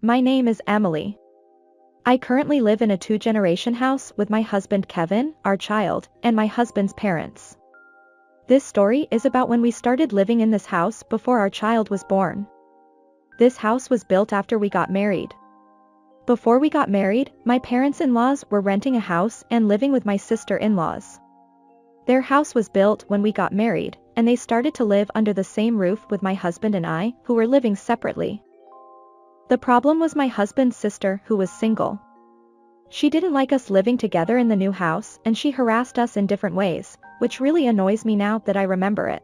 My name is Emily. I currently live in a two-generation house with my husband Kevin, our child, and my husband's parents. This story is about when we started living in this house before our child was born. This house was built after we got married. Before we got married, my parents-in-laws were renting a house and living with my sister-in-laws. Their house was built when we got married, and they started to live under the same roof with my husband and I, who were living separately. The problem was my husband's sister, who was single. She didn't like us living together in the new house, and she harassed us in different ways, which really annoys me now that I remember it.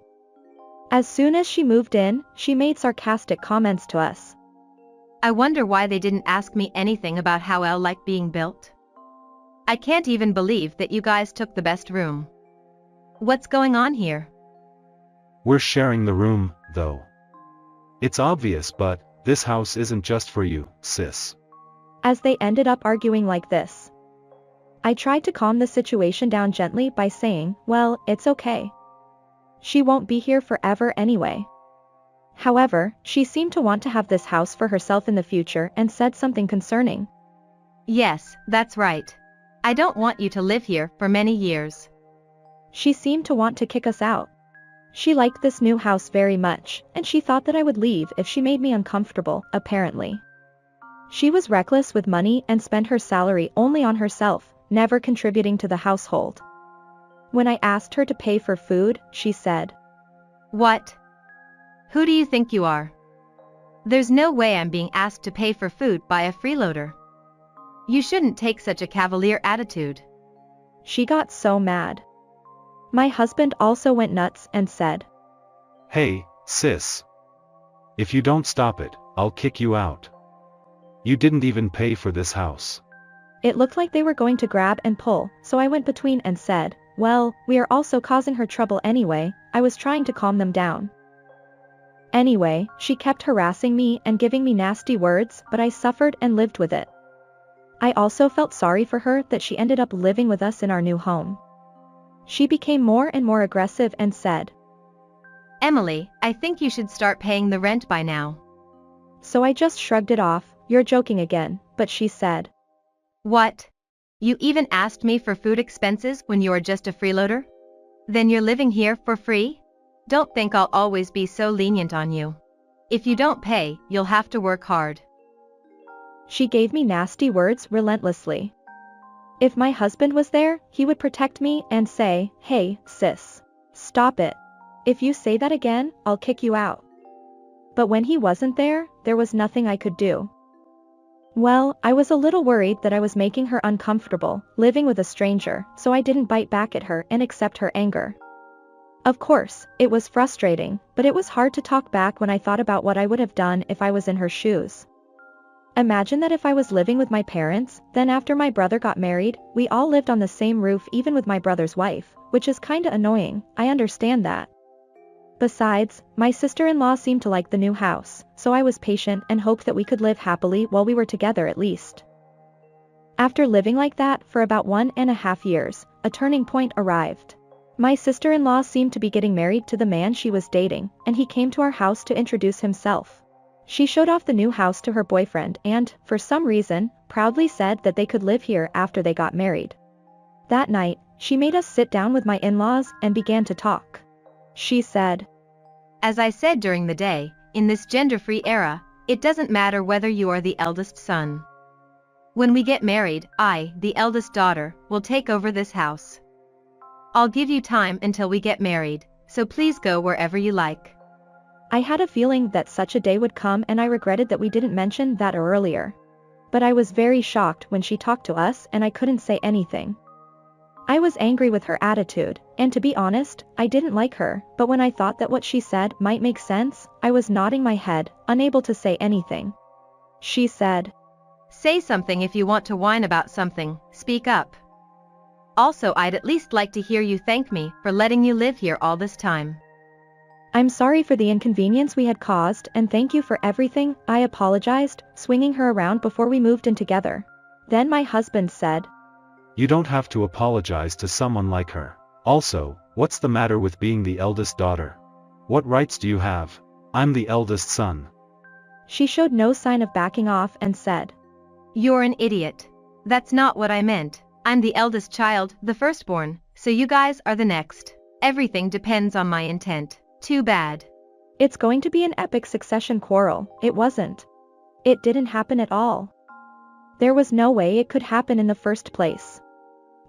As soon as she moved in, she made sarcastic comments to us. I wonder why they didn't ask me anything about how I like being built. I can't even believe that you guys took the best room. What's going on here? We're sharing the room, though. It's obvious, but this house isn't just for you, sis. As they ended up arguing like this, I tried to calm the situation down gently by saying, well, it's okay. She won't be here forever anyway. However, she seemed to want to have this house for herself in the future and said something concerning. Yes, that's right. I don't want you to live here for many years. She seemed to want to kick us out. She liked this new house very much, and she thought that I would leave if she made me uncomfortable, apparently. She was reckless with money and spent her salary only on herself, never contributing to the household. When I asked her to pay for food, she said, What? Who do you think you are? There's no way I'm being asked to pay for food by a freeloader. You shouldn't take such a cavalier attitude. She got so mad. My husband also went nuts and said, Hey, sis. If you don't stop it, I'll kick you out. You didn't even pay for this house. It looked like they were going to grab and pull, so I went between and said, well, we are also causing her trouble anyway. I was trying to calm them down. Anyway, she kept harassing me and giving me nasty words, but I suffered and lived with it. I also felt sorry for her that she ended up living with us in our new home. She became more and more aggressive and said, Emily, I think you should start paying the rent by now. So I just shrugged it off. You're joking again, but she said, What? You even asked me for food expenses when you are just a freeloader? Then you're living here for free? Don't think I'll always be so lenient on you. If you don't pay, you'll have to work hard. She gave me nasty words relentlessly. If my husband was there, he would protect me and say, hey, sis. Stop it. If you say that again, I'll kick you out. But when he wasn't there, there was nothing I could do. Well, I was a little worried that I was making her uncomfortable, living with a stranger, so I didn't bite back at her and accept her anger. Of course, it was frustrating, but it was hard to talk back when I thought about what I would have done if I was in her shoes. Imagine that if I was living with my parents, then after my brother got married, we all lived on the same roof even with my brother's wife, which is kinda annoying, I understand that. Besides, my sister-in-law seemed to like the new house, so I was patient and hoped that we could live happily while we were together at least. After living like that for about 1.5 years, a turning point arrived. My sister-in-law seemed to be getting married to the man she was dating, and he came to our house to introduce himself. She showed off the new house to her boyfriend and, for some reason, proudly said that they could live here after they got married. That night, she made us sit down with my in-laws and began to talk. She said, As I said during the day, in this gender-free era, it doesn't matter whether you are the eldest son. When we get married, I, the eldest daughter, will take over this house. I'll give you time until we get married, so please go wherever you like. I had a feeling that such a day would come and I regretted that we didn't mention that earlier. But I was very shocked when she talked to us and I couldn't say anything. I was angry with her attitude, and to be honest, I didn't like her, but when I thought that what she said might make sense, I was nodding my head, unable to say anything. She said, Say something if you want to whine about something, speak up. Also, I'd at least like to hear you thank me for letting you live here all this time. I'm sorry for the inconvenience we had caused and thank you for everything, I apologized, swinging her around before we moved in together. Then my husband said, You don't have to apologize to someone like her. Also, what's the matter with being the eldest daughter? What rights do you have? I'm the eldest son. She showed no sign of backing off and said, "You're an idiot. That's not what I meant. I'm the eldest child, the firstborn, so you guys are the next. Everything depends on my intent. Too bad." "It's going to be an epic succession quarrel." It wasn't. It didn't happen at all. There was no way it could happen in the first place.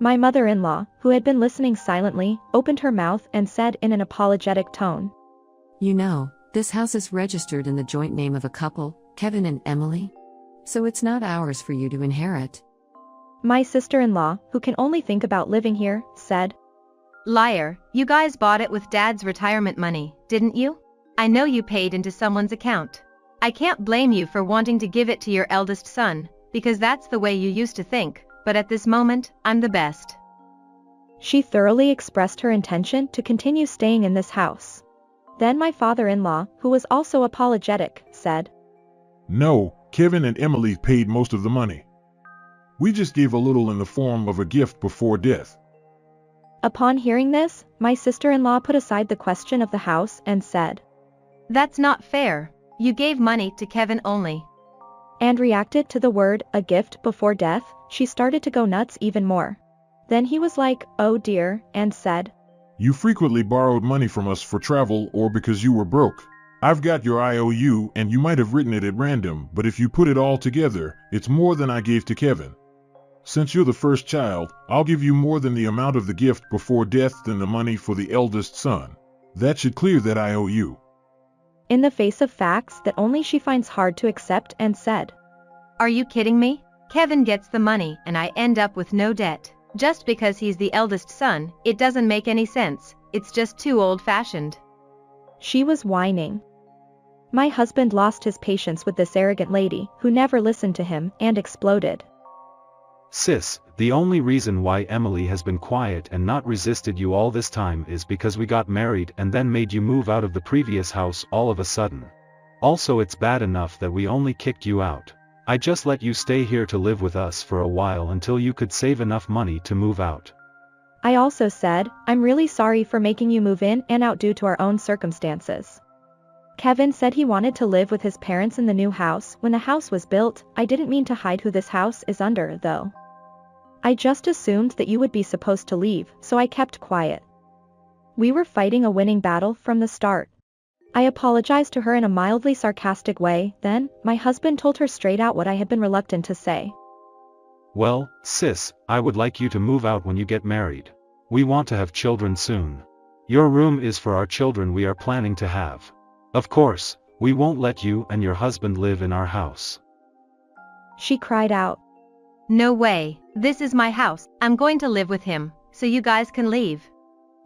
My mother-in-law, who had been listening silently, opened her mouth and said in an apologetic tone, "You know, this house is registered in the joint name of a couple, Kevin and Emily. So it's not ours for you to inherit." My sister-in-law, who can only think about living here, said, "Liar, you guys bought it with Dad's retirement money, didn't you? I know you paid into someone's account. I can't blame you for wanting to give it to your eldest son, because that's the way you used to think, but at this moment, I'm the best." She thoroughly expressed her intention to continue staying in this house. Then my father-in-law, who was also apologetic, said, "No, Kevin and Emily paid most of the money. We just gave a little in the form of a gift before death." Upon hearing this, my sister-in-law put aside the question of the house and said, "That's not fair. You gave money to Kevin only." And reacted to the word, "a gift before death." She started to go nuts even more. Then he was like, "Oh dear," and said, "You frequently borrowed money from us for travel or because you were broke. I've got your IOU and you might have written it at random, but if you put it all together, it's more than I gave to Kevin. Since you're the first child, I'll give you more than the amount of the gift before death than the money for the eldest son. That should clear that IOU." In the face of facts that only she finds hard to accept, and said, "Are you kidding me? Kevin gets the money and I end up with no debt. Just because he's the eldest son, it doesn't make any sense. It's just too old-fashioned." She was whining. My husband lost his patience with this arrogant lady, who never listened to him, and exploded. "Sis, the only reason why Emily has been quiet and not resisted you all this time is because we got married and then made you move out of the previous house all of a sudden. Also, it's bad enough that we only kicked you out. I just let you stay here to live with us for a while until you could save enough money to move out." I also said, "I'm really sorry for making you move in and out due to our own circumstances." Kevin said he wanted to live with his parents in the new house when the house was built. I didn't mean to hide who this house is under, though. I just assumed that you would be supposed to leave, so I kept quiet. We were fighting a winning battle from the start. I apologized to her in a mildly sarcastic way. Then, my husband told her straight out what I had been reluctant to say. "Well, sis, I would like you to move out when you get married. We want to have children soon. Your room is for our children we are planning to have. Of course, we won't let you and your husband live in our house." She cried out. "No way. This is my house. I'm going to live with him, so you guys can leave."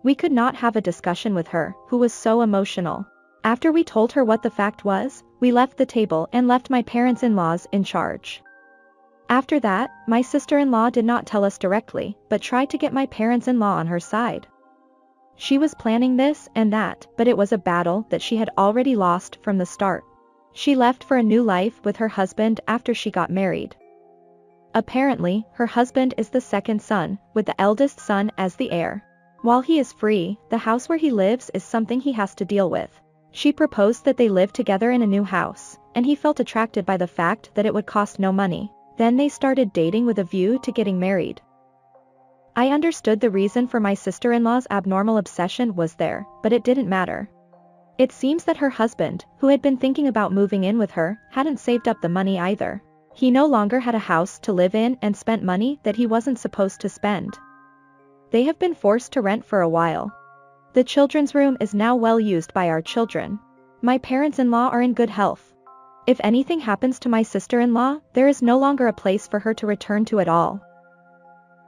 We could not have a discussion with her, who was so emotional. After we told her what the fact was, we left the table and left my parents-in-laws in charge. After that, my sister-in-law did not tell us directly, but tried to get my parents-in-law on her side. She was planning this and that, but it was a battle that she had already lost from the start. She left for a new life with her husband after she got married. Apparently, her husband is the second son, with the eldest son as the heir. While he is free, the house where he lives is something he has to deal with. She proposed that they live together in a new house, and he felt attracted by the fact that it would cost no money. Then they started dating with a view to getting married. I understood the reason for my sister-in-law's abnormal obsession was there, but it didn't matter. It seems that her husband, who had been thinking about moving in with her, hadn't saved up the money either. He no longer had a house to live in and spent money that he wasn't supposed to spend. They have been forced to rent for a while. The children's room is now well used by our children. My parents-in-law are in good health. If anything happens to my sister-in-law, there is no longer a place for her to return to at all.